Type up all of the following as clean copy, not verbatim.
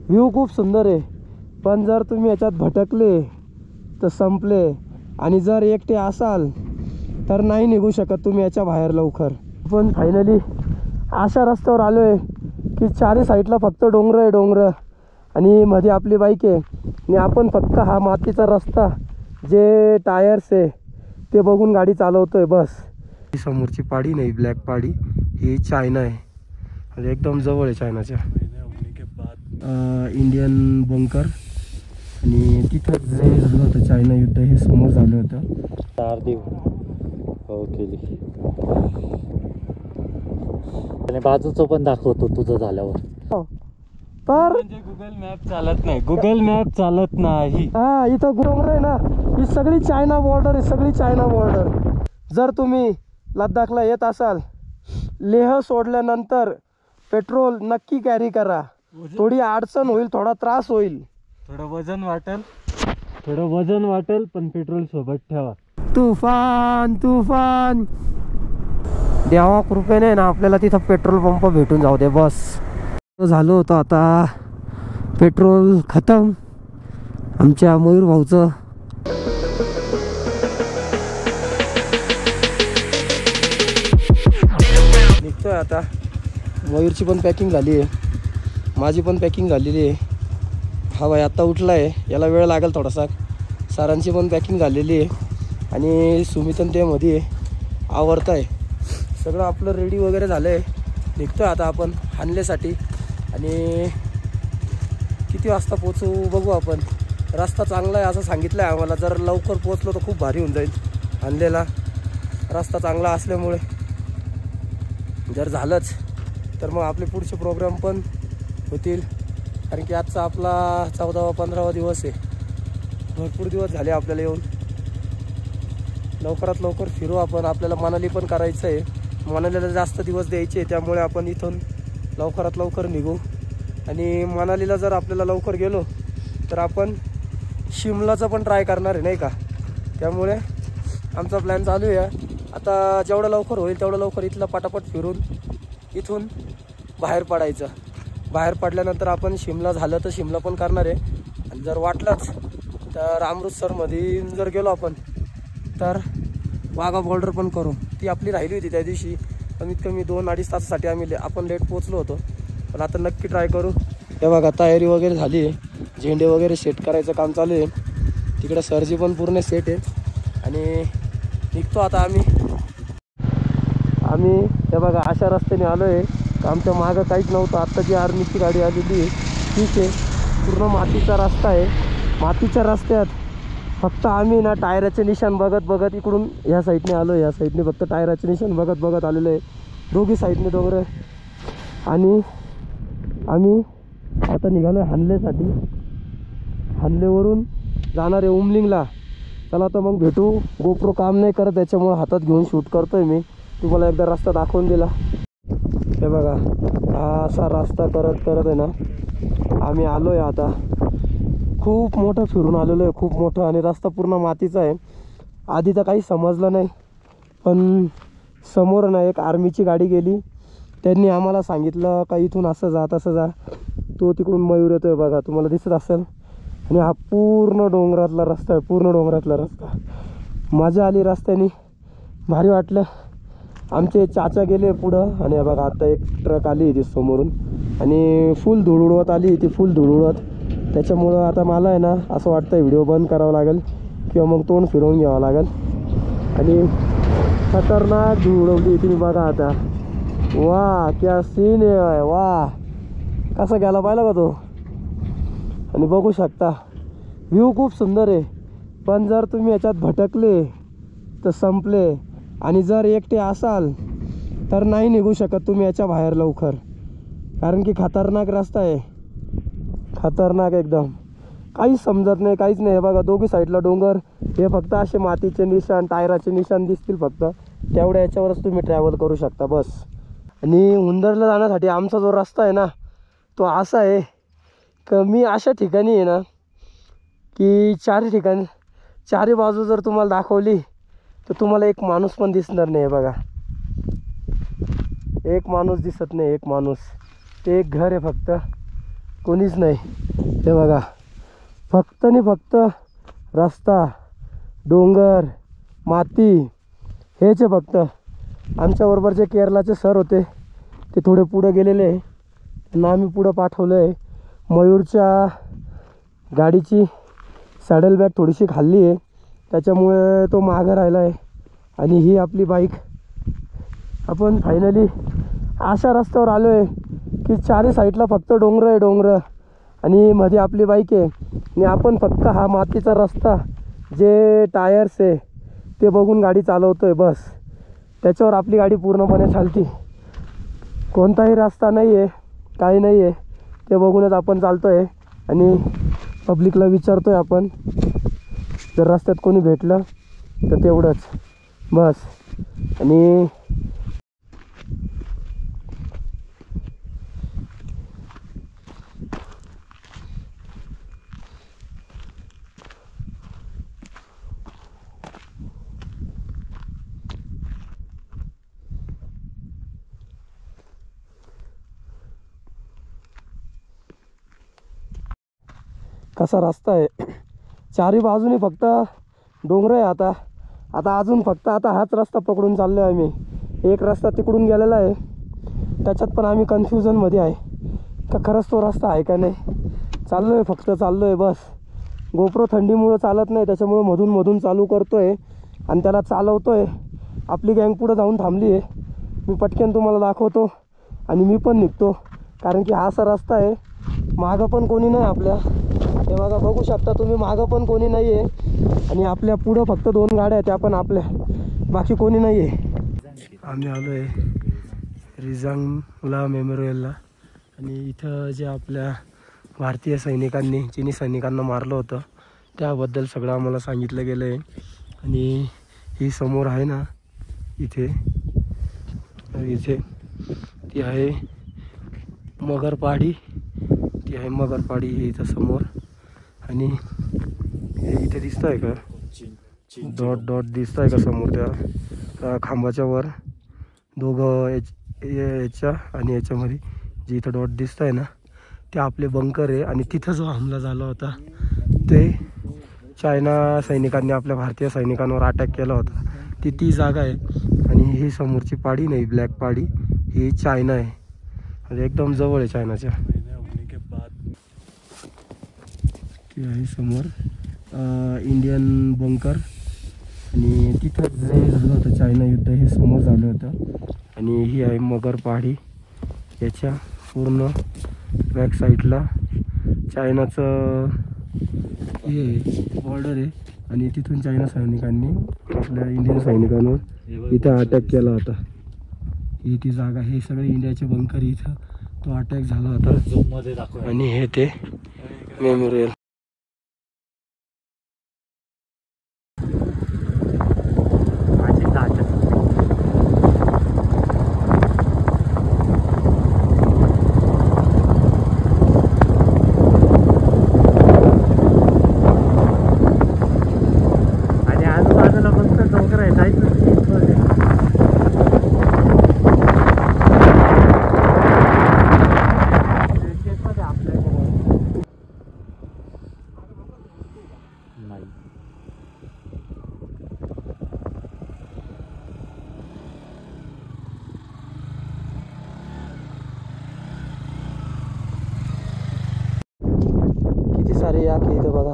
View खूप सुंदर आहे, पण जर तुम्ही याच्यात भटकले तर संपले. आणि जर एकटे असाल तर नाही निघू शकत तुम्ही याच्या बाहेर लवकर. पण फायनली अशा रस्त्यावर आलो आहे की चारी साईडला फक्त डोंगर आहे, डोंगर, आणि मध्ये आपली बाईक आहे. आणि आपण फक्त हा मातीचा रस्ता, जे टायर्स आहे ते बघून गाडी चालवतोय बस. ही समोरची पाडी नाही, ब्लॅक पाडी, ही चायना आहे, म्हणजे एकदम जवळ आहे चायनाच्या. इंडियन बंकर, आणि तिथं जे झालं होतं चायना युद्ध हे समोर झालं होतं. अर्धी हो केली आणि बाजूचं पण दाखवतो तुझं झाल्यावर. तर म्हणजे गुगल मॅप चालत नाही, गुगल मॅप चालत नाही. हा, इथं डोंगर आहे ना, ही सगळी चायना बॉर्डर आहे, सगळी चायना बॉर्डर. जर तुम्ही लद्दाखला येत असाल, लेह सोडल्यानंतर पेट्रोल नक्की कॅरी करा. थोडी अडचण होईल, थोडा त्रास होईल, थोडं वजन वाटेल, पण पेट्रोल सोबत ठेवा. तुफान तुफान. देवा कृपेने ना आपल्याला तिथं पेट्रोल पंप भेटून जाऊ दे बस. झालं होतं आता पेट्रोल खतम आमच्या मयूर भाऊचं. निघतोय आता. मयूरची पण पॅकिंग झाली आहे, माझी पण पॅकिंग झालेली आहे. हा भाई आत्ता उठला आहे, याला वेळ लागेल थोडासा. सरांची पण पॅकिंग झालेली आहे, आणि सुमितन ते मध्ये आवरत आहे. सगळं आपलं रेडी वगैरे झालं आहे. निघतोय आता आपण हानलेसाठी. आणि किती वाजता पोचू बघू आपण. रस्ता चांगला आहे असं सांगितलं आहे आम्हाला. जर लवकर पोचलो तर खूप भारी होऊन जाईल. हानलेला रस्ता चांगला असल्यामुळे जर झालंच तर मग आपले पुढचे प्रोग्राम पण होतील. कारण की आजचा आपला 14वा 15वा दिवस आहे. भरपूर दिवस झाले आपल्याला येऊन. लवकरात लवकर फिरू आपण. आपल्याला मनाली पण करायचं आहे, मनालीला जास्त दिवस द्यायचे, त्यामुळे आपण इथून लवकरात लवकर निघू. आणि मनालीला जर आपल्याला लवकर गेलो तर आपण शिमलाचं पण ट्राय करणार आहे नाही का. त्यामुळे आमचा प्लॅन चालू आहे आता. जेवढं लवकर होईल तेवढं लवकर इथलं पटापट फिरून इथून बाहेर पडायचं. बाहेर पडल्यानंतर आपण शिमला झालं तर शिमला पण करणार आहे. आणि जर वाटलंच तर अमृतसरमध्ये जर गेलो आपण तर वाघा बॉर्डर पण करू. ती आपली राहिली होती त्या दिवशी. कमीत कमी 2-2.5 तासासाठी आपण लेट पोचलो होतो. पण आता नक्की ट्राय करू. हे बघा तयारी वगैरे झाली आहे, झेंडे वगैरे सेट करायचं काम चालू आहे. तिकडे सरजी पण पूर्ण सेट आहे. आणि निघतो आता आम्ही हे बघा अशा रस्त्याने आलो आहे. आमच्या मागं काहीच नव्हतं. आत्ता जी आर्मीची गाडी आलेली आहे ठीक आहे. पूर्ण मातीचा रस्ता आहे. मातीच्या रस्त्यात फक्त आम्ही ना टायराचे निशाण बघत बघत इकडून ह्या साईडने आलो. ह्या साईडने फक्त टायराचे निशाण बघत बघत आलेलो आहे. दोघी साईडने डोंगर. आणि आम्ही आता निघालो आहे हानलेसाठी. हानलेवरून जाणार आहे उमलिंगला. चला तर मग भेटू. गोप्रो काम नाही करत त्याच्यामुळे हातात घेऊन शूट करतोय मी. तुम्हाला एकदा रस्ता दाखवून दिला. हे बघा हा असा रस्ता करत करत आहे ना आम्ही आलो आहे आता. खूप मोठं फिरून आलेलो आहे, खूप मोठं. आणि रस्ता पूर्ण मातीचा आहे. आधी तर काही समजलं नाही, पण समोर ना एक आर्मीची गाडी गेली. त्यांनी आम्हाला सांगितलं का इथून असं जा तसं जा. तो तिकडून मयूर येतोय बघा, तुम्हाला दिसत असेल. आणि हा पूर्ण डोंगरातला रस्ता आहे, पूर्ण डोंगरातला रस्ता. मजा आली रस्त्याने, भारी वाटलं. आमचे चाचा गेले पुढं. आणि बघा आता एक ट्रक आली ती समोरून आणि फुल धूळ उडवत आली. ती फुल धूळ उडवत. त्याच्यामुळं आता मला आहे ना असं वाटतं व्हिडिओ बंद करावा लागेल किंवा मग तोंड फिरवून घ्यावं लागेल. आणि खतरनाक धूळ उडवली तुम्ही बघा आता. वा क्या सीन आहे, वा कसा गेला पाहिला का तो. आणि बघू शकता व्ह्यू खूप सुंदर आहे, पण जर तुम्ही याच्यात भटकले तर संपले. आणि जर एकटे असाल तर नाही निघू शकत तुम्ही याच्या बाहेर लवकर. कारण की खतरनाक रस्ता आहे, खतरनाक एकदम. काहीच समजत नाही, काहीच नाही. हे बघा दोघी साईडला डोंगर. हे फक्त असे मातीचे निशाण, टायराचे निशाण दिसतील फक्त. तेवढ्या याच्यावरच तुम्ही ट्रॅव्हल करू शकता बस. आणि हुंदरला जाण्यासाठी आमचा जो रस्ता आहे ना तो असा आहे की मी अशा ठिकाणी आहे ना की चारी बाजू जर तुम्हाला दाखवली तर तुम्हाला एक माणूस पण दिसणार नाही. बघा एक माणूस दिसत नाही, एक माणूस. ते एक घर आहे फक्त. कोणीच नाही. हे बघा, फक्त आणि फक्त रस्ता, डोंगर, माती हेच आहे फक्त. आमच्याबरोबर जे केरलाचे सर होते ते थोडे पुढे गेलेले आहे, त्यांना आम्ही पुढं पाठवलं आहे. मयूरच्या गाडीची सॅडल बॅग थोडीशी खाल्ली आहे, त्याच्यामुळे तो मागं राहिला आहे. आणि ही आपली बाईक. आपण फायनली अशा रस्त्यावर आलो आहे की चारही साईडला फक्त डोंगर आहे, डोंगर, आणि मध्ये आपली बाईक आहे. आणि आपण फक्त हा मातीचा रस्ता, जे टायर्स आहे ते बघून गाडी चालवतो आहे बस. त्याच्यावर आपली गाडी पूर्णपणे चालती. कोणताही रस्ता नाही आहे, काही नाही आहे, ते बघूनच आपण चालतो आहे. आणि पब्लिकला विचारतो आहे आपण, जर रस्त्यात कोणी भेटलं तर तेवढंच बस. आणि कसा रस्ता आहे, चारी बाजूने फक्त डोंगर आहे. आता अजून फक्त हाच रस्ता पकडून चाललो आहे आम्ही. एक रस्ता तिकडून गेलेला आहे, त्याच्यात पण आम्ही कन्फ्युजनमध्ये आहे का खरंच तो रस्ता आहे का नाही. चाललो आहे, फक्त चाललो आहे बस. गोप्रो थंडीमुळं चालत नाही, त्याच्यामुळं मधून मधून चालू करतो आहे आणि त्याला चालवतो आहे. आपली गँग पुढं जाऊन थांबली आहे. मी पटकन तुम्हाला दाखवतो आणि मी पण निघतो, कारण की हा असा रस्ता आहे, मागं पण कोणी नाही आपल्या. हे बघा, बघू शकता तुम्ही, मागं पण कोणी नाही आहे आणि आपल्या पुढं फक्त 2 गाड्या आहेत, त्या पण आपल्या, बाकी कोणी नाही आहे. आम्ही आलो आहे रिजांगला मेमोरियलला. आणि इथं जे आपल्या भारतीय सैनिकांनी चिनी सैनिकांना मारलं होतं त्याबद्दल सगळं आम्हाला सांगितलं गेलं आहे. आणि ही समोर आहे ना, इथे ती आहे मगरपहाडी, ती आहे मगरपहाडी ही इथं समोर. आणि हे इथे दिसतं आहे का, डॉट दिसतं आहे का समोर त्या खांबाच्या वर, दोघं याच्या आणि याच्यामध्ये जे इथं डॉट दिसतं आहे ना, ते आपले बंकर आहे. आणि तिथं जो हमला झाला होता ते चायना सैनिकांनी आपल्या भारतीय सैनिकांवर अटॅक केला होता, ती जागा आहे. आणि ही समोरची पाडी नाही, ब्लॅक पाडी, ही चायना आहे, म्हणजे एकदम जवळ आहे चायनाच्या. ती आहे समोर इंडियन बंकर. आणि तिथं जे झालं होतं चायना युद्ध, हे समोर झालं होतं. आणि ही आहे मगरपहाडी, याच्या पूर्ण बॅक साईडला चायनाचं हे बॉर्डर आहे. आणि तिथून चायना सैनिकांनी आपल्या इंडियन सैनिकांवर इथं अटॅक केला होता. ही ती जागा, हे सगळे इंडियाचे बंकर, इथं तो अटॅक झाला होता. आणि हे ते मेमोरियल. सारे याक आहे इथं बघा,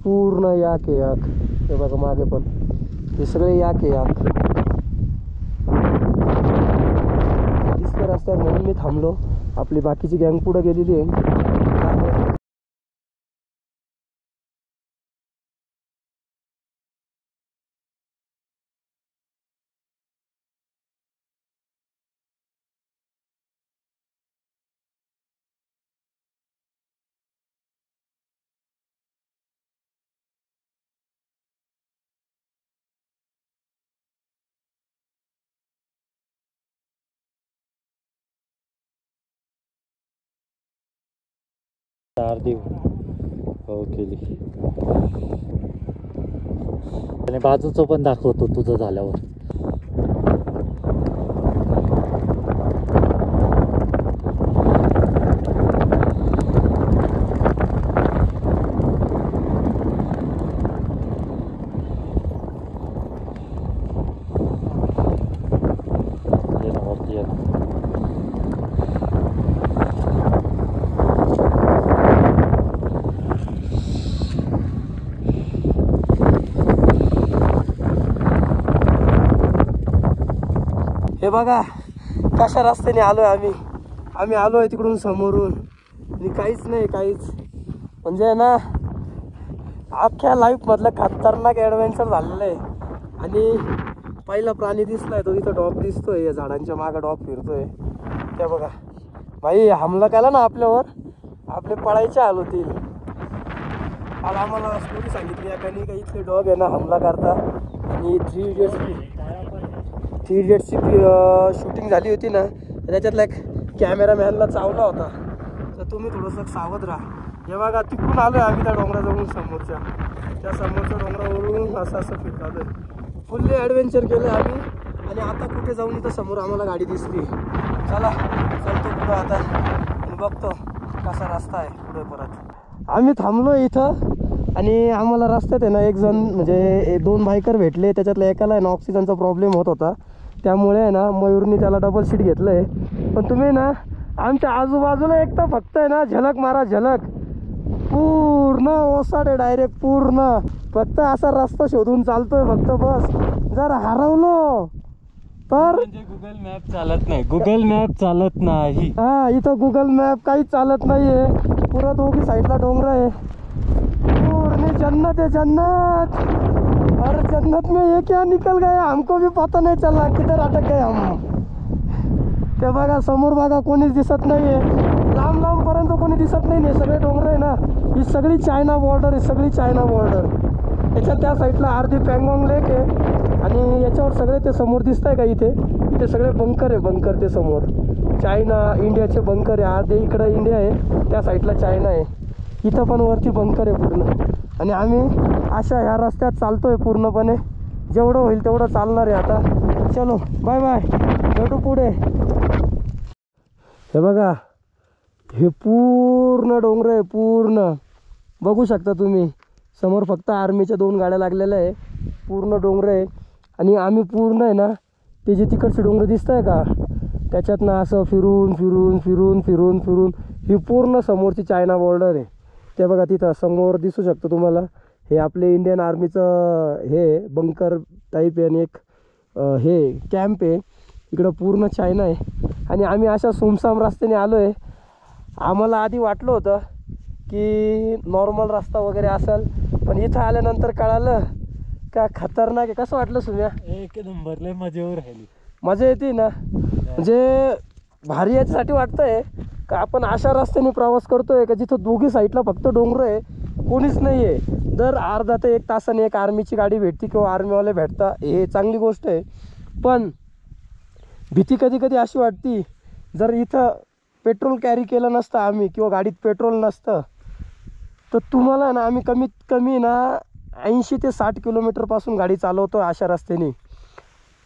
पूर्ण याक आहे, याक. हे बघा मागे पण हे सगळे याक आहे, याक दिसतं रस्त्यात, म्हणून मी थांबलो. आपली बाकीची गँग पुढे गेलेली आहे. आरती हो केली. आणि बाजूचं पण दाखवतो तुझं झाल्यावर. बघा कशा रस्त्याने आलोय आम्ही आलोय तिकडून समोरून आणि काहीच नाही काहीच म्हणजे ना अख्ख्या लाईफ मधलं खतरनाक ॲडव्हेंचर झालेलं आहे. आणि पहिला प्राणी दिसलाय तो इथं डॉग दिसतोय, या झाडांच्या मागं डॉग फिरतोय. त्या बघा भाई हमला केला ना आपल्यावर, आपले पळायचे हाल होतील. काल आम्हाला स्टोरी सांगितली एकाने का इथले डॉग आहे ना हमला करता. आणि 3 इडियट्सची शूटिंग झाली होती ना, त्याच्यातला एक कॅमेरामॅनला चावला होता. तर तुम्ही थोडंसं सावध राहा. हे बघा तिकडून आलो आहे आम्ही त्या डोंगराजवळून, त्या समोरच्या डोंगरावरून असं फिरत आलो आहे. फुल्ली ॲडव्हेंचर केलं आम्ही. आणि आता कुठे जाऊन इथं समोर आम्हाला गाडी दिसली. चला चलतो पुढं आता आणि बघतो कसा रस्ता आहे पुढे परत. आम्ही थांबलो इथं आणि आम्हाला रस्त्यात आहे ना एक जण म्हणजे 2 बायकर भेटले. त्याच्यातल्या एकाला आहे ना ऑक्सिजनचा प्रॉब्लेम होत होता, त्यामुळे आहे ना मयूरनी त्याला डबल सीट घेतलं आहे. पण तुम्ही ना आमच्या आजूबाजूला एक तर फक्त आहे ना झलक मारा, झलक पूर्ण ओसाड आहे डायरेक्ट पूर्ण. फक्त असा रस्ता शोधून चालतोय फक्त. बस जर हरवलो तर गुगल मॅप चालत नाही, गुगल मॅप चालत नाही. हा इथं गुगल मॅप काहीच चालत नाहीये. पुरं दोघी साईडला डोंगर आहे, पूर्ण जन्नत है जन्नत. और जन्नत में ये क्या निकल गया हमको भी पता नहीं चला, किधर अटक गए हम. ते बघा समोर बघा कोणीच दिसत नाहीये, लांब लांब पर्यंत कोणी दिसत नाही. सगळे डोंगर आहे ना, ही सगळी चायना बॉर्डर आहे, सगळी चायना बॉर्डर. याच्या त्या साईडला अर्धी पँगॉंग लेक आहे आणि याच्यावर सगळे ते समोर दिसत आहे का इथे सगळे बंकर आहे, बंकर ते समोर चायना इंडियाचे बंकर आहे. अर्धे इकडं इंडिया आहे, त्या साईडला चायना आहे. इथं पण वरती बंकर आहे पूर्ण. आणि आम्ही अशा ह्या रस्त्यात चालतोय पूर्णपणे, जेवढं होईल तेवढं चालणार आहे आता. चलो बाय बाय, भेटू पुढे. हे बघा हे पूर्ण डोंगर आहे, पूर्ण बघू शकता तुम्ही समोर. फक्त आर्मीच्या 2 गाड्या लागलेल्या आहे, पूर्ण डोंगर आहे. आणि आम्ही पूर्ण आहे ना ते जे तिकडचे डोंगर दिसत आहे का त्याच्यात ना असं फिरून फिरून फिरून फिरून फिरून ही पूर्ण समोरची चायना बॉर्डर आहे. ते बघा तिथं समोर दिसू शकतं तुम्हाला, हे आपले इंडियन आर्मीचं हे बंकर टाईप आहे आणि एक हे कॅम्प आहे. इकडं पूर्ण चायना आहे. आणि आम्ही अशा सुमसाम रस्त्याने आलो आहे. आम्हाला आधी वाटलं होतं की नॉर्मल रस्ता वगैरे असेल, पण इथं आल्यानंतर कळालं का खतरनाक आहे. कसं वाटलं सुम्या? एक नंबर लय मजेवर राहिली, मजा येते ना. म्हणजे भारी याच्यासाठी वाटतंय का आपण अशा रस्त्याने प्रवास करतोय का जिथं दोघी साईडला फक्त डोंगर आहे, कोणीच नाही आहे. दर अर्धा ते 1 तासाने एक आर्मीची गाडी भेटते किंवा आर्मीवाले भेटता, हे चांगली गोष्ट आहे. पण भीती कधी कधी अशी वाटती, जर इथं पेट्रोल कॅरी केलं नसतं आम्ही किंवा गाडीत पेट्रोल नसतं तर तुम्हाला ना आम्ही कमीत कमी ना 80 ते 60 किलोमीटरपासून गाडी चालवतो अशा रस्त्याने.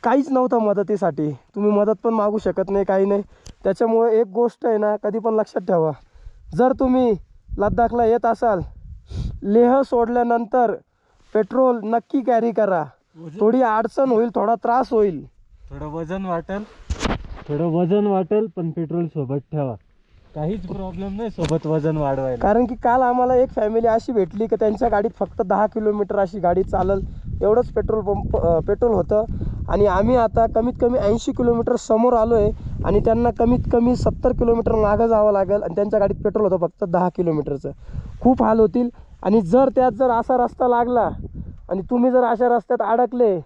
काहीच नव्हतं मदतीसाठी, तुम्ही मदत पण मागू शकत नाही, काही नाही. त्याच्यामुळे एक गोष्ट आहे ना कधी पण लक्षात ठेवा, जर तुम्ही लद्दाखला येत असाल, लेह सोडल्यानंतर पेट्रोल नक्की कॅरी करा. थोडी अडचण होईल, थोडा त्रास होईल, थोडं वजन वाटेल पण पेट्रोल सोबत ठेवा, काहीच प्रॉब्लेम नाही सोबत वजन वाढवायला. कारण की काल आम्हाला एक फॅमिली अशी भेटली की त्यांच्या गाडीत फक्त 10 किलोमीटर अशी गाडी चालल एवढंच पेट्रोल होतं. आणि आम्ही आता कमीत कमी 80 किलोमीटर समोर आलो आहे आणि त्यांना कमीत कमी 70 किलोमीटर मागं जावं लागेल आणि त्यांच्या गाडीत पेट्रोल होतं फक्त 10 किलोमीटरचं. खूप हाल होतील. आणि जर असा रस्ता लागला आणि तुम्ही जर अशा रस्त्यात अडकले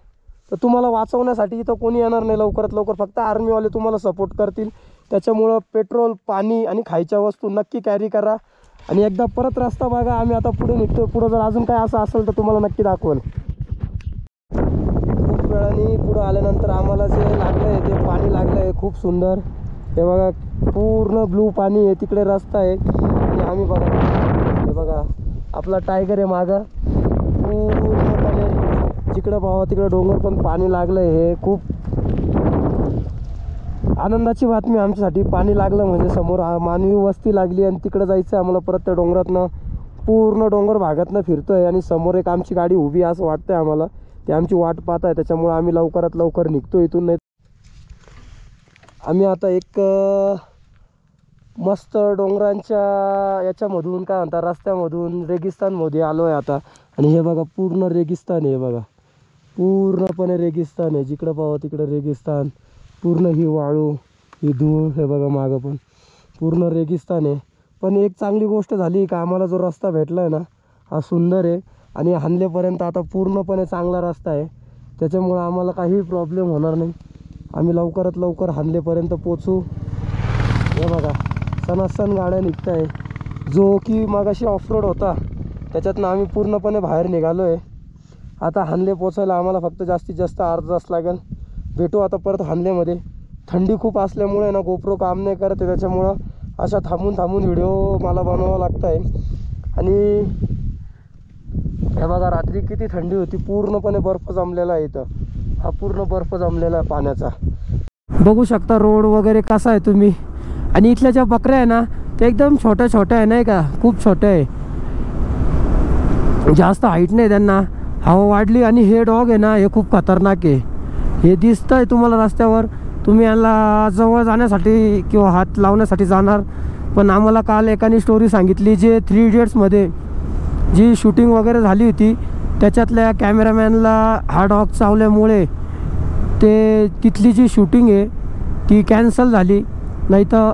तर तुम्हाला वाचवण्यासाठी इथं कोणी येणार नाही लवकरात लवकर, फक्त आर्मीवाले तुम्हाला सपोर्ट करतील. त्याच्यामुळं पेट्रोल, पाणी आणि खायच्या वस्तू नक्की कॅरी करा. आणि एकदा परत रस्ता बघा, आम्ही आता पुढे निघतो. पुढं जर अजून काय असं असेल तर तुम्हाला नक्की दाखवेल. खूप वेळाने पुढं आल्यानंतर आम्हाला जे लागलं आहे ते पाणी लागलं आहे खूप सुंदर. हे बघा पूर्ण ब्लू पाणी आहे, तिकडे रस्ता आहे. आणि आम्ही बघा, हे बघा आपला टायगर आहे मागं, पूर्णपणे जिकडं पाहावं तिकडं डोंगर पण पाणी लागलं आहे. हे खूप आनंदाची बातमी आमच्यासाठी. पाणी लागलं म्हणजे समोर मानवी वस्ती लागली आणि तिकडं जायचं आम्हाला परत त्या डोंगरातनं. पूर्ण डोंगर भागातनं फिरतो आहे आणि समोर एक आमची गाडी उभी असं वाटतं आहे आम्हाला. ते आमची वाट पाहत आहे, त्याच्यामुळे आम्ही लवकरात लवकर निघतो इथून. नाही आम्ही आता एक मस्त डोंगरांच्या याच्यामधून काय म्हणतात रस्त्यामधून रेगिस्तानमध्ये आलो आहे आता. आणि हे बघा पूर्ण रेगिस्तान आहे, बघा पूर्णपणे रेगिस्तान आहे. जिकडं पाहावं तिकडं रेगिस्तान, पूर्ण ही वाळू, ही धूळ, हे बघा मागं पण पूर्ण रेगिस्तान आहे. पण एक चांगली गोष्ट झाली का आम्हाला जो रस्ता भेटला आहे ना हा सुंदर आहे आणि हानलेपर्यंत आता पूर्णपणे चांगला रस्ता आहे. त्याच्यामुळं आम्हाला काही प्रॉब्लेम होणार नाही. आम्ही लवकरात लवकर हानलेपर्यंत पोचू. हे बघा सणासण गाड्या निघत आहे. जो की मागाशी ऑफरोड होता त्याच्यातनं आम्ही पूर्णपणे बाहेर निघालो आहे. आता हानले पोचायला आम्हाला फक्त जास्तीत जास्त अर्धा तास लागेल. भेटू आता परत हानलेमध्ये. थंडी खूप असल्यामुळे ना गोप्रो काम नाही करत आहे, त्याच्यामुळं अशा थांबून थांबून व्हिडिओ मला बनवावा लागत आहे. आणि हे बघा रात्री किती थंडी होती, पूर्णपणे बर्फ जमलेला आहे इथं. हा पूर्ण बर्फ जमलेला आहे पाण्याचा. बघू शकता रोड वगैरे कसा आहे तुम्ही. आणि इथल्या ज्या बकऱ्या आहे ना ते एकदम छोट्या छोट्या आहे नाही का, खूप छोट्या आहे, जास्त हाईट नाही त्यांना. हवा वाढली आणि हे डॉग आहे ना हे खूप खतरनाक आहे. हे दिसतं आहे तुम्हाला रस्त्यावर, तुम्ही याला जवळ जाण्यासाठी किंवा हात लावण्यासाठी जाणार. पण आम्हाला काल एकाने स्टोरी सांगितली जे 3 इडियट्समध्ये जी शूटिंग वगैरे झाली होती त्याच्यातल्या कॅमेरामॅनला हा डॉग चावल्यामुळे ते तिथली जी शूटिंग आहे ती कॅन्सल झाली. नाही तर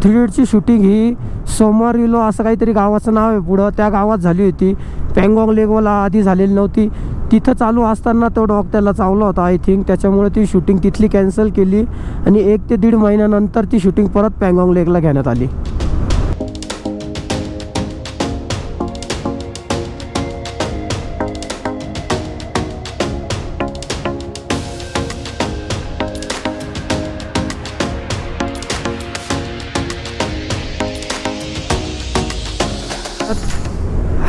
3 इडियट्सची शूटिंग ही सोमारिलो असं काहीतरी गावाचं नाव आहे पुढं, त्या गावात झाली होती. पँगॉंग लेगोला आधी झालेली नव्हती. तिथं चालू असताना तो डॉग त्याला चावला होता आय थिंक. त्याच्यामुळे ती शूटिंग तिथली कॅन्सल केली आणि 1 ते 1.5 महिन्यानंतर ती शूटिंग परत पँगॉंग लेकला घेण्यात आली.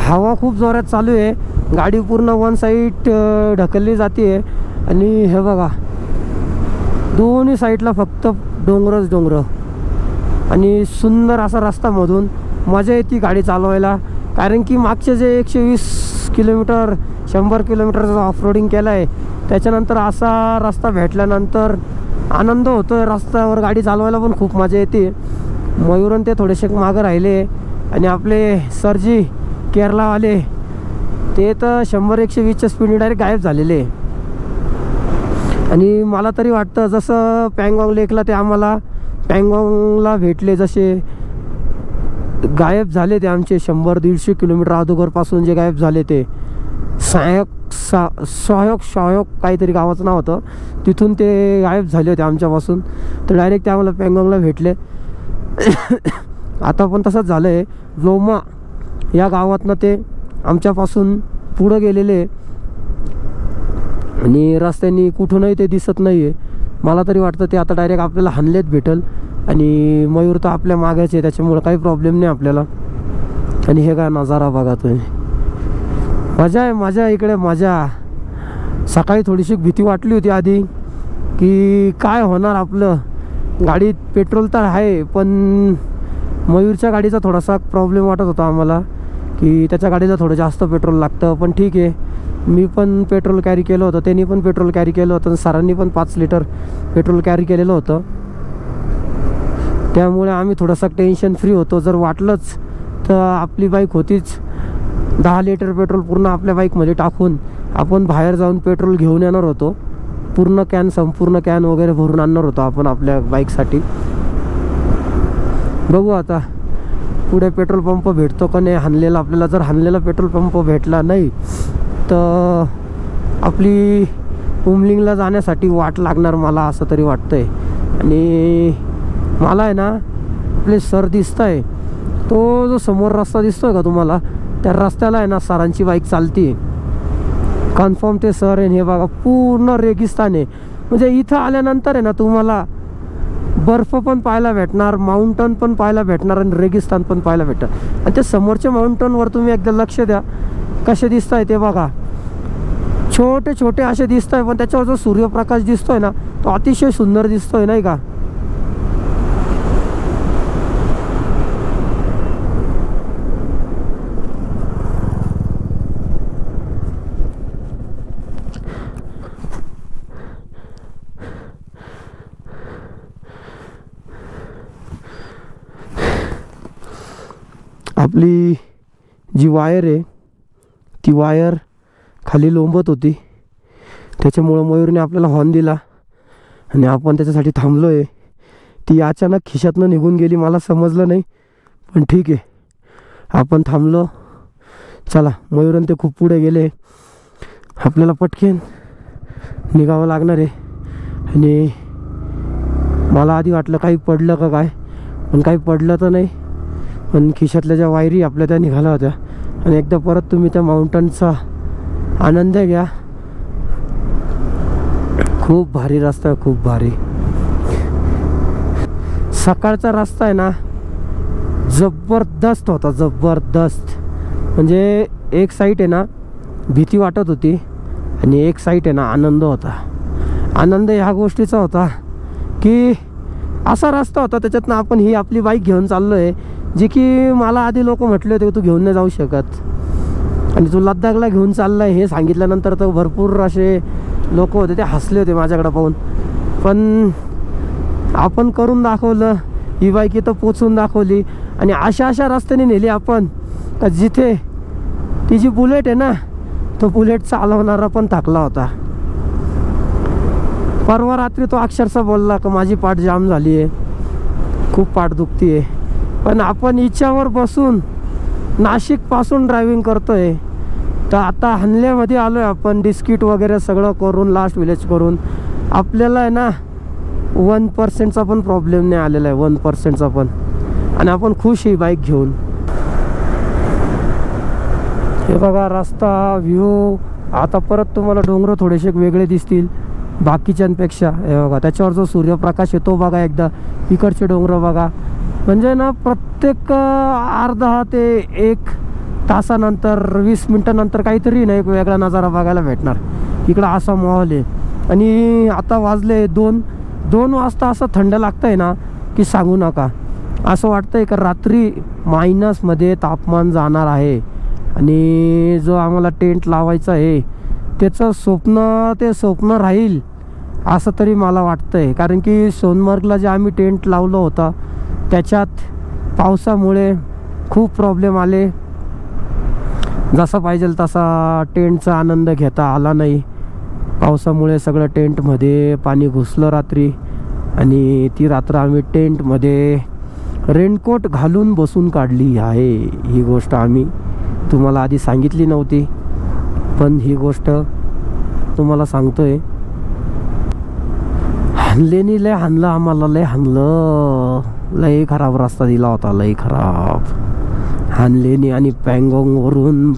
हवा खूप जोरात चालू आहे. गाडी पूर्ण वन साईड ढकलली जाते आणि हे बघा दोन्ही साईडला फक्त डोंगरच डोंगर आणि सुंदर असा रस्ता मधून मजा येते गाडी चालवायला. कारण की मागचे जे 120 किलोमीटर 100 किलोमीटरचा ऑफरोडिंग केलं आहे त्याच्यानंतर असा रस्ता भेटल्यानंतर आनंद होतो आहे. रस्त्यावर गाडी चालवायला पण खूप मजा येते. मयूरन ते थोडेसे मागं राहिले आणि आपले सरजी केरलावाले ते तर 100-120च्या स्पीडने डायरेक्ट गायब झालेले. आणि मला तरी वाटतं जसं पँगॉंग लेकला ते आम्हाला पँगॉंगला भेटले, जसे गायब झाले ते आमचे 100-150 किलोमीटर अगोदरपासून जे गायब झाले ते शायोक काहीतरी गावाचं नाव होतं, तिथून ते गायब झाले होते आमच्यापासून. तर डायरेक्ट ते आम्हाला पँगॉंगला भेटले. आता पण तसंच झालं आहे. लोमा या गावातनं ते आमच्यापासून पुढं गेलेले आणि रस्त्याने कुठूनही ते दिसत नाही आहे. मला तरी वाटतं ते आता डायरेक्ट आपल्याला हानलेत भेटेल. आणि मयूर तर आपल्या मागायचे त्याच्यामुळं काही प्रॉब्लेम नाही आपल्याला. आणि हे काय नजारा बघा तुम्ही, मजा आहे मजा इकडे मजा. सकाळी थोडीशी भीती वाटली होती आधी की काय होणार आपलं, गाडीत पेट्रोल तर आहे पण मयूरच्या गाडीचा थोडासा प्रॉब्लेम वाटत होता आम्हाला की त्याच्या गाडीला थोडं जास्त पेट्रोल लागतं. पण ठीक आहे, मी पण पेट्रोल कॅरी केलं होतं, त्यांनी पण पेट्रोल कॅरी केलं होतं, सरांनी पण 5 लिटर पेट्रोल कॅरी केलेलं होतं. त्यामुळे आम्ही थोडंसं टेन्शन फ्री होतो. जर वाटलंच तर आपली बाईक होतीच, 10 लिटर पेट्रोल पूर्ण आपल्या बाईकमध्ये टाकून आपण बाहेर जाऊन पेट्रोल घेऊन येणार होतो. संपूर्ण कॅन वगैरे भरून आणणार होतो आपण आपल्या बाईकसाठी. बघू आता पुढे पेट्रोल पंप भेटतो का नाही हानलेला आपल्याला. जर हानलेला पेट्रोल पंप भेटला नाही तर आपली उमलिंगला जाण्यासाठी वाट लागणार मला असं तरी वाटतं आहे. आणि मला आहे ना आपले सर दिसत आहे, तो जो समोर रस्ता दिसतोय का तुम्हाला त्या रस्त्याला आहे ना सरांची बाईक चालते कन्फर्म. ते सर आहे हे बघा पूर्ण रेगिस्तान आहे. म्हणजे इथं आल्यानंतर आहे ना तुम्हाला बर्फ पण पाहायला भेटणार, माउंटन पण पाहायला भेटणार आणि रेगिस्तान पण पाहायला भेटणार. आणि ते समोरच्या माउंटनवर तुम्ही एकदा लक्ष द्या कसे दिसत आहे ते बघा, छोटे छोटे असे दिसत आहे. पण त्याच्यावर जो सूर्यप्रकाश दिसतोय ना तो अतिशय सुंदर दिसतोय नाही का. आपली जी वायर आहे ती वायर खाली लोंबत होती, त्याच्यामुळं मयूरने आपल्याला हॉर्न दिला आणि आपण त्याच्यासाठी थांबलो आहे. ती अचानक खिशातनं निघून गेली, मला समजलं नाही, पण ठीक आहे आपण थांबलो. चला, मयूरन ते खूप पुढे गेले, आपल्याला पटकेन निघावं लागणार आहे. आणि मला आधी वाटलं काही पडलं का काय, पण काही पडलं तर नाही. पण खिशातल्या ज्या वायरी आपल्या त्या निघाल्या होत्या. आणि एकदा परत तुम्ही त्या माउंटनचा आनंद घ्या. खूप भारी रस्ता आहे, खूप भारी. सकाळचा रस्ता आहे ना, जबरदस्त होता, जबरदस्त. म्हणजे एक साईड आहे ना भीती वाटत होती आणि एक साईड आहे ना आनंद होता. आनंद ह्या गोष्टीचा होता की असा रस्ता होता, त्याच्यातनं आपण ही आपली बाईक घेऊन चाललो आहे, जी की मला आधी लोक म्हटले होते की तू घेऊन नाही जाऊ शकत आणि तू लद्दाखला घेऊन चालला आहे. हे सांगितल्यानंतर तर भरपूर असे लोक होते, ते हसले होते माझ्याकडे पाहून. पण आपण करून दाखवलं, ही बाईक इथं पोचून दाखवली. आणि अशा अशा रस्त्याने नेली आपण का जिथे ती जी बुलेट आहे ना, तो बुलेट चालवणारा पण थकला होता. परवा रात्री तो अक्षरशः बोलला का माझी पाठ जाम झाली आहे, खूप पाठ दुखती आहे. पण आपण हिच्यावर बसून नाशिकपासून ड्रायव्हिंग करतोय. तर आता हनल्यामध्ये आलो आहे आपण, डिस्किट वगैरे सगळं करून, लास्ट विलेज करून. आपल्याला आहे ना 1% पण प्रॉब्लेम नाही आलेला आहे, 1% पण. आणि आपण खुश आहे बाईक घेऊन. हे बघा रस्ता, व्ह्यू. आता परत तुम्हाला डोंगर थोडेसे वेगळे दिसतील बाकीच्यांपेक्षा. हे बघा त्याच्यावर जो सूर्यप्रकाश येतो बघा, एकदा इकडचे डोंगर बघा. म्हणजे ना प्रत्येक अर्धा ते 1 तासानंतर 20 मिनटानंतर काहीतरी ना एक वेगळा नजारा बघायला भेटणार. इकडं असा माहोल आहे. आणि आता वाजले 2 वाजता. असं थंड लागतंय ना की सांगू नका. असं वाटतंय का रात्री मायनसमध्ये तापमान जाणार आहे. आणि जो आम्हाला टेंट लावायचा आहे त्याचं स्वप्न राहील असं तरी मला वाटतंय. कारण की सोनमर्गला जे आम्ही टेंट लावलं होतं त्याच्यात पावसामुळे खूप प्रॉब्लेम आले. जसा पाहिजे तसा टेंटचा आनंद घेता आला नाही. पावसामुळे सगळं टेंटमध्ये पाणी घुसलं रात्री. आणि ती रात्र आम्ही टेंटमध्ये रेनकोट घालून बसून काढली आहे. ही गोष्ट आम्ही तुम्हाला आधी सांगितली नव्हती, पण ही गोष्ट तुम्हाला सांगतोय. हानलेनी लय हानलं आम्हाला, लय हानलं. लय खराब रस्ता दिला होता, लय खराब. हानलेनी आणि पँगॉंगवरून,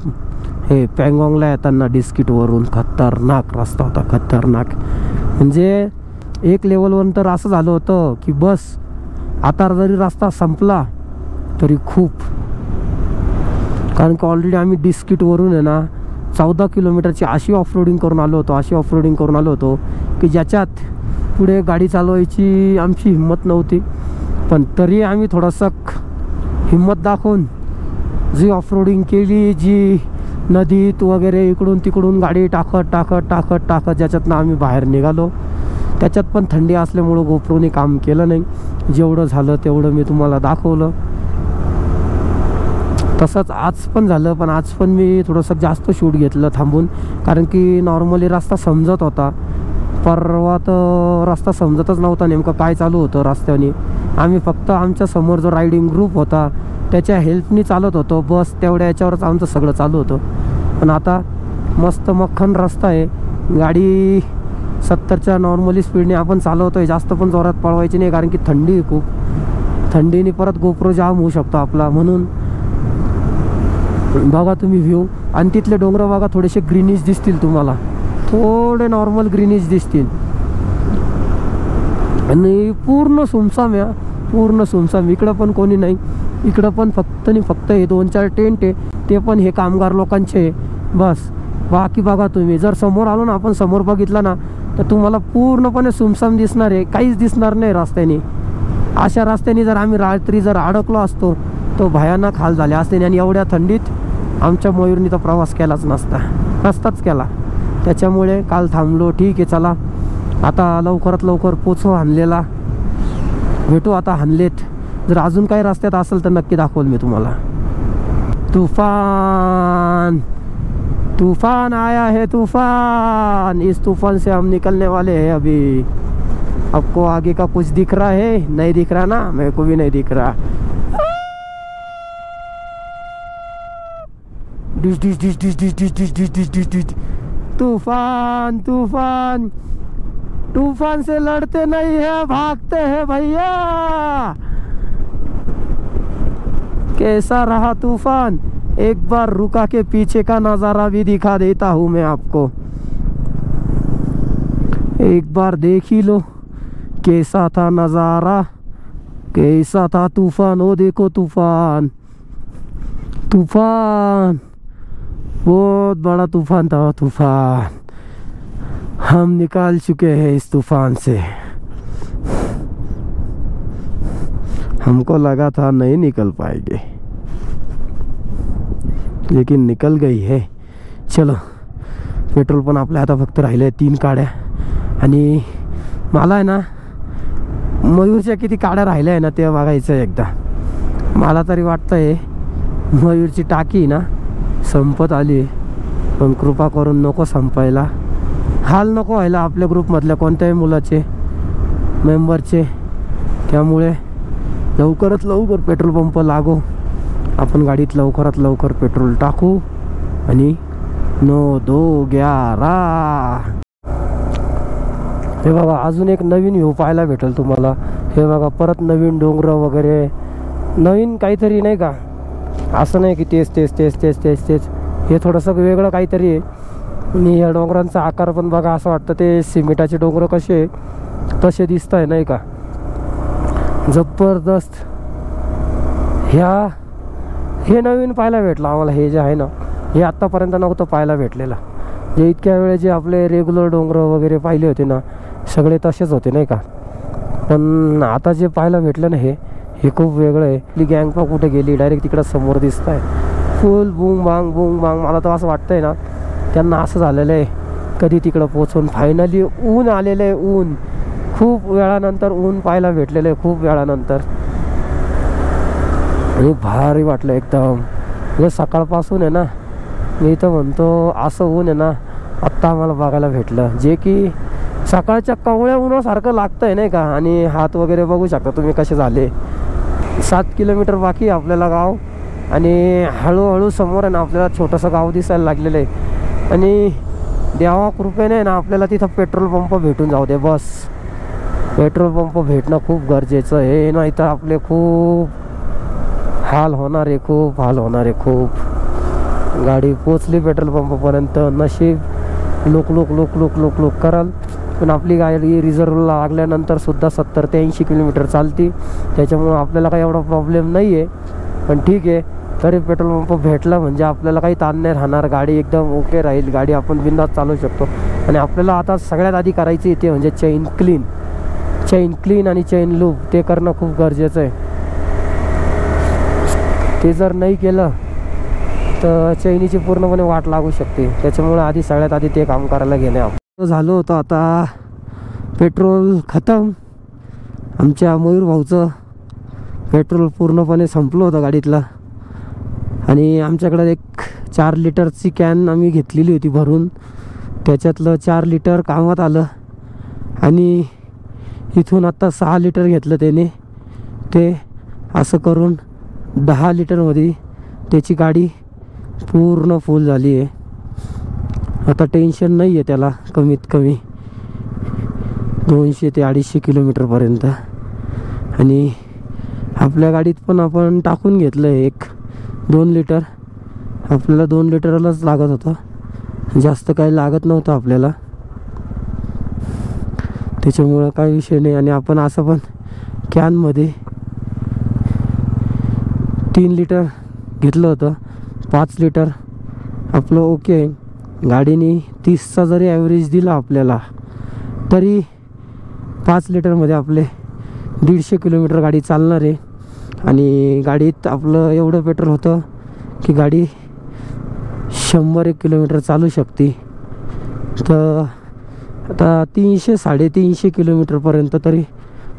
हे पँगॉंगला येताना डिस्किटवरून खतरनाक रस्ता होता, खतरनाक. म्हणजे एक लेवलवर तर असं झालं होतं की बस आता जरी रस्ता संपला तरी खूप. कारण की ऑलरेडी आम्ही डिस्किटवरून आहे ना 14 किलोमीटरची अशी ऑफरोडिंग करून आलो होतो की ज्याच्यात पुढे गाडी चालवायची आमची हिंमत नव्हती. पण तरी आम्ही थोडंसं हिंमत दाखवून जी ऑफरोडिंग केली, जी नदीत वगैरे इकडून तिकडून गाडी टाकत ज्याच्यातनं आम्ही बाहेर निघालो. त्याच्यात पण थंडी असल्यामुळं गोप्रोने काम केलं नाही. जेवढं झालं तेवढं मी तुम्हाला दाखवलं. तसंच आज पण झालं, पण आज पण मी थोडंसं जास्त शूट घेतलं थांबून. कारण की नॉर्मली रस्ता समजत होता. परवा तर रस्ता समजतच नव्हता नेमकं काय चालू होतं रस्त्याने. आम्ही फक्त आमच्या समोर जो रायडिंग ग्रुप होता त्याच्या हेल्पनी चालत होतो. बस तेवढ्या याच्यावरच आमचं सगळं चालू होतं. पण आता मस्त मक्खन रस्ता आहे. गाडी 70च्या नॉर्मली स्पीडने आपण चालवतोय. जास्त पण जोरात पळवायची नाही, कारण की थंडी आहे खूप. थंडीने परत गोप्रो जाम होऊ शकतो आपला. म्हणून बघा तुम्ही व्ह्यू. आणि तिथले डोंगर बघा, थोडेसे ग्रीनिश दिसतील तुम्हाला, थोडे नॉर्मल ग्रीनिश दिसतील. आणि पूर्ण सुमसाम या, पूर्ण सुमसाम. इकडं पण कोणी नाही. इकडं पण फक्त हे 2-4 टेंट आहे, ते पण हे कामगार लोकांचे बस. बाकी बघा तुम्ही, जर समोर आलो ना आपण, समोर बघितलं ना तर तुम्हाला पूर्णपणे सुमसाम दिसणार आहे, काहीच दिसणार नाही रस्त्याने. अशा रस्त्याने जर आम्ही रात्री जर अडकलो असतो तो भयानक हाल झाले असते. आणि एवढ्या थंडीत आमच्या मयूरनी तर प्रवास केलाच नसताच केला. त्याच्यामुळे काल थांबलो. ठीक आहे, चला आता लवकरात लवकर पोचू हानलेला. भेटू आता हानलेत. जर अजून काही रस्त्यात असेल तर नक्की दाखवल मी तुम्हाला. तूफान आया है, तूफान. इस तूफान से हम निकलने वाले हैं अभी. आपको आगे का कुछ दिख रहा है? नहीं दिख रहा ना, मेरे को भी नहीं दिख रहा। Dish dish dish dish dish dish dish dish dish dish dish. तूफान तूफान तूफान से लड़ते नहीं है, भागते हैं भैया। कैसा रहा तूफान? एक बार रुका के पीछे का नज़ारा भी दिखा देता हूँ मैं आपको, एक बार देख ही लो कैसा था नज़ारा, कैसा था तूफान। ओ देखो तूफान, तूफान बहुत बड़ा तूफान था। तूफान हम निकाल चुके हैं इस तूफान से। हमको लगा था नहीं निकल पाएंगे, लेकिन निकल गई है। चलो, पेट्रोल पण आपल्या आता फक्त राहिले 3 काड्या। आणि मला आहे ना मयूरच्या किती काड्या राहिल्या आहे ना ते बघायचं आहे एकदा। मला तरी वाटतंय मयूरची टाकी ना संपत आली, पण कृपा करून नको संपायला, हाल नको व्हायला आपल्या ग्रुपमधल्या कोणत्याही मुलाचे मेंबरचे। त्यामुळे लवकरात लवकर पेट्रोल पंप लागो, आपण गाडीत लवकरात लवकर पेट्रोल टाकू आणि 9-2-11। हे बघा अजून एक नवीन व्ह्यू पाहायला भेटेल तुम्हाला। हे बघा परत नवीन डोंगर वगैरे, नवीन काहीतरी नाही का, असं नाही की तेच तेच तेच तेच तेच तेच, हे थोडंसं वेगळं काहीतरी आहे। आणि या डोंगरांचा आकार पण बघा, असं वाटतं ते सिमेंटाचे डोंगर कसे तसे दिसत आहे नाही का, जबरदस्त। हे नवीन पाहायला भेटलं आम्हाला, हे जे आहे ना हे आत्तापर्यंत नव्हतं पाहायला भेटलेलं। जे इतक्या वेळे जे आपले रेग्युलर डोंगर वगैरे पाहिले होते ना सगळे तसेच होते नाही का, पण आता जे पाहायला भेटलं ना हे खूप वेगळं आहे। आपली गँग पण कुठे गेली, डायरेक्ट तिकडं समोर दिसत आहे फुल बूम बांग। मला तर असं वाटतंय ना त्यांना असं झालेलं आहे कधी तिकडं पोचून। फायनली ऊन आलेलं आहे, ऊन खूप वेळानंतर ऊन पाहायला भेटलेलं आहे, खूप वेळानंतर। आणि भारी वाटलं एकदम, म्हणजे सकाळपासून आहे ना मी तर म्हणतो असं ऊन आहे ना आत्ता आम्हाला बघायला भेटलं, जे की सकाळच्या कवळ्या उन्हासारखं लागतं आहे नाही का। आणि हात वगैरे बघू शकता तुम्ही कसे झाले। 7 किलोमीटर बाकी आपल्याला गाव, आणि हळूहळू समोर आहे ना आपल्याला छोटंसं गाव दिसायला लागलेलं आहे। आणि देवा कृपेने ना आपल्याला तिथं पेट्रोल पंप भेटून जाऊ दे बस। पेट्रोल पंप भेटणं खूप गरजेचं आहे, नाही तर आपले खूप हाल होणार आहे, खूप हाल होणार आहे खूप। गाडी पोचली पेट्रोल पंपापर्यंत, नशीब लोक लोक लोक लोक लोक लोक कराल, पण आपली गाडी रिझर्वला लागल्यानंतर सुद्धा 70 ते 80 किलोमीटर चालती, त्याच्यामुळं आपल्याला काही एवढा प्रॉब्लेम नाही आहे। पण ठीक आहे, तरी पेट्रोल पंप भेटला म्हणजे आपल्याला काही ताण नाही राहणार, गाडी एकदम ओके राहील, गाडी आपण बिंदास चालवू शकतो। आणि आपल्याला आता सगळ्यात आधी करायची ते म्हणजे चेन क्लीन आणि चेन लूप, ते करणं खूप गरजेचं आहे। ते जर नाही केलं तर चैनीची पूर्णपणे वाट लागू शकते, त्याच्यामुळे आधी सगळ्यात आधी ते काम करायला घेणे आपण। झालं होतं आता पेट्रोल खतम, आमच्या मयूर भाऊचं पेट्रोल पूर्णपणे संपलं होतं गाडीतलं। आणि आमच्याकडे एक 4 लिटरची कॅन आम्ही घेतलेली होती भरून, त्याच्यातलं 4 लिटर कामात आलं। आणि इथून आत्ता 6 लिटर घेतलं त्याने, ते असं करून 10 लिटरमध्ये त्याची गाडी पूर्ण फुल झाली आहे। आता टेन्शन नाही आहे त्याला, कमीत कमी 200 ते 250 किलोमीटरपर्यंत। आणि आपल्या गाडीत पण आपण टाकून घेतलं आहे 1-2 लिटर, आपल्याला 2 लिटरलाच लागत होतं, जास्त काही लागत नव्हतं आपल्याला, त्याच्यामुळं काही विषय नाही। आणि आपण असं पण कॅनमध्ये 3 लिटर घेतलं होतं, 5 लिटर आपलं ओके आहे। गाडीने 30चा जरी ॲव्हरेज दिला आपल्याला तरी 5 लिटरमध्ये आपले 150 किलोमीटर गाडी चालणार आहे। आणि गाडीत आपलं एवढं पेट्रोल होतं की गाडी 100-1 किलोमीटर चालू शकते। तर आता 300-350 किलोमीटरपर्यंत तरी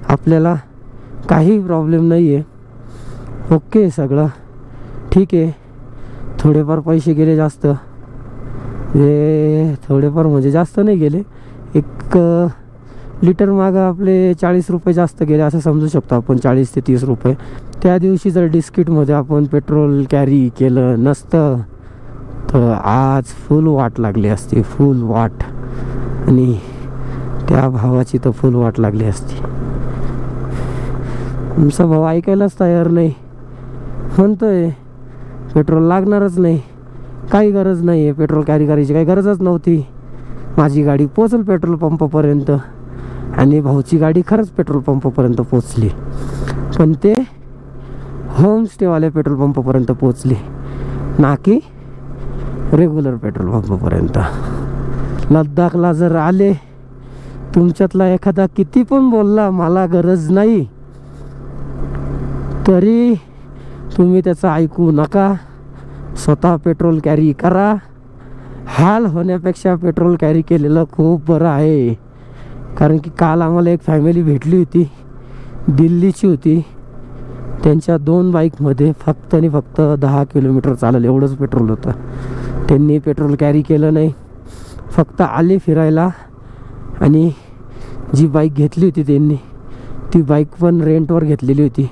आपल्याला काही प्रॉब्लेम नाही आहे, ओके सगळं ठीक आहे। थोडेफार पैसे गेले जास्त, थोडेफार म्हणजे जास्त नाही गेले, एक लिटर मागं आपले 40 रुपये जास्त गेले असं समजू शकतो आपण, 40 ते 30 रुपये. त्या दिवशी जर डिस्किटमध्ये आपण पेट्रोल कॅरी केलं नसतं तर आज फुल वाट लागली असती, फुल वाट. आणि त्या भावाची तर फुल वाट लागली असती. तुमचा भाऊ ऐकायलाच तयार नाही, म्हणतोय पेट्रोल लागणारच नाही, काही गरज नाही आहे, पेट्रोल कॅरी करायची काही गरजच नव्हती, माझी गाडी पोचल पेट्रोल पंपापर्यंत. आणि भाऊची गाडी खरंच पेट्रोल पंपापर्यंत पोचली, पण ते होमस्टेवाल्या पेट्रोल पंपापर्यंत पोचली, ना की रेग्युलर पेट्रोल पंपापर्यंत. लद्दाखला जर आले, तुमच्यातला एखादा किती पण बोलला मला गरज नाही, तरी तुम्ही त्याचं ऐकू नका. स्वतः पेट्रोल कॅरी करा. हाल होण्यापेक्षा पेट्रोल कॅरी केलेलं खूप बरं आहे. कारण की काल आम्हाला एक फॅमिली भेटली होती, दिल्लीची होती. त्यांच्या 2 बाईकमध्ये फक्त आणि फक्त 10 किलोमीटर चालेल एवढंच पेट्रोल होतं. त्यांनी पेट्रोल कॅरी केलं नाही, फक्त आले फिरायला. आणि जी बाईक घेतली होती त्यांनी, ती बाईक पण रेंटवर घेतलेली होती.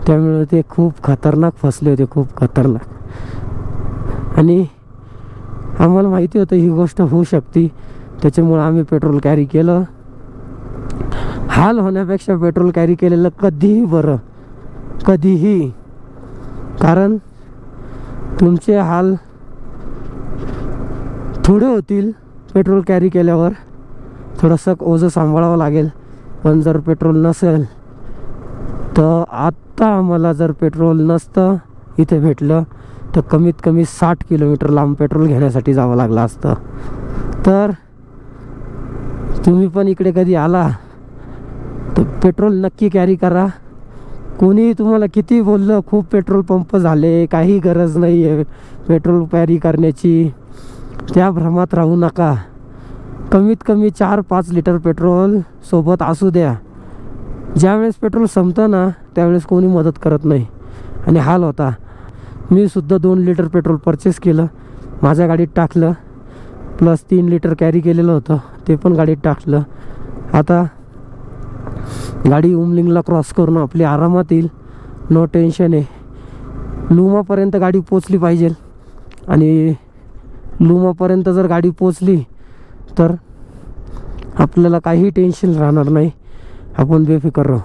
त्यामुळे ते खूप खतरनाक फसले होते, खूप खतरनाक. आणि आम्हाला माहिती होतं ही गोष्ट होऊ शकते, त्याच्यामुळं आम्ही पेट्रोल कॅरी केलं. हाल होण्यापेक्षा पेट्रोल कॅरी केलेलं कधीही बरं, कधीही. कारण तुमचे हाल थोडे होतील पेट्रोल कॅरी केल्यावर, थोडंसं ओझं सांभाळावं लागेल. पण जर पेट्रोल नसेल तर, आत्ता आम्हाला जर पेट्रोल नसतं इथे भेटलं तर कमीत कमी 60 किलोमीटर लांब पेट्रोल घेण्यासाठी जावं लागलं असतं. तर तुम्ही पण इकडे कधी आला तर पेट्रोल नक्की कॅरी करा. कोणी तुम्हाला किती बोललं खूप पेट्रोल पंप झाले, काही गरज नाही आहे पेट्रोल कॅरी करण्याची, त्या भ्रमात राहू नका. कमीत कमी 4-5 लिटर पेट्रोल सोबत असू द्या. ज्यावेळेस पेट्रोल संपतं ना त्यावेळेस कोणी मदत करत नाही आणि हाल होता. मी सुद्धा 2 लिटर पेट्रोल परचेस केलं, माझ्या गाडीत टाकलं, प्लस 3 लिटर कॅरी केलेलं होतं ते पण गाडीत टाकलं. आता गाडी उमलिंगला क्रॉस करून आपली आरामात येईल, नो टेन्शन आहे. लुमापर्यंत गाडी पोचली पाहिजे. आणि लुमापर्यंत जर गाडी पोचली तर आपल्याला काही टेन्शन राहणार नाही, अपन बेफिक्र रहो.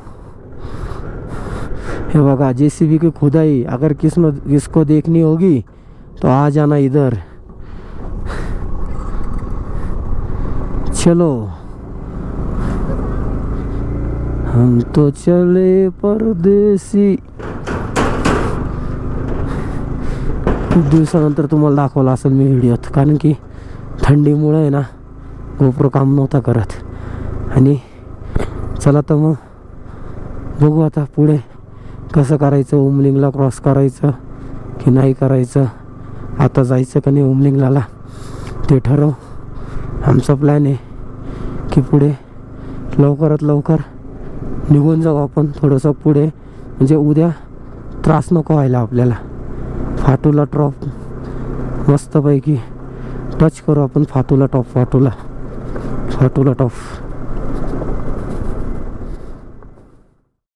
हे बघा, JCB की खुदाई अगर किसको देखनी होगी तो आ जाना इधर. चलो हम तो चले परदेसी. खूप दिवसानंतर तुम्हाला दाखवला असेल मी व्हिडिओत, कारण की थंडीमुळे आहे ना गोप्रो काम नव्हता करत. आणि चला तर मग बघू आता पुढे कसं करायचं, उमलिंगला क्रॉस करायचं की नाही करायचं, आता जायचं का नाही उमलिंगला ते ठरव. आमचा प्लॅन आहे की पुढे लवकरात लवकर निघून जाऊ आपण थोडंसं पुढे, म्हणजे उद्या त्रास नको व्हायला आपल्याला. फाटूला टॉप मस्तपैकी टच करू आपण, फाटूला टॉप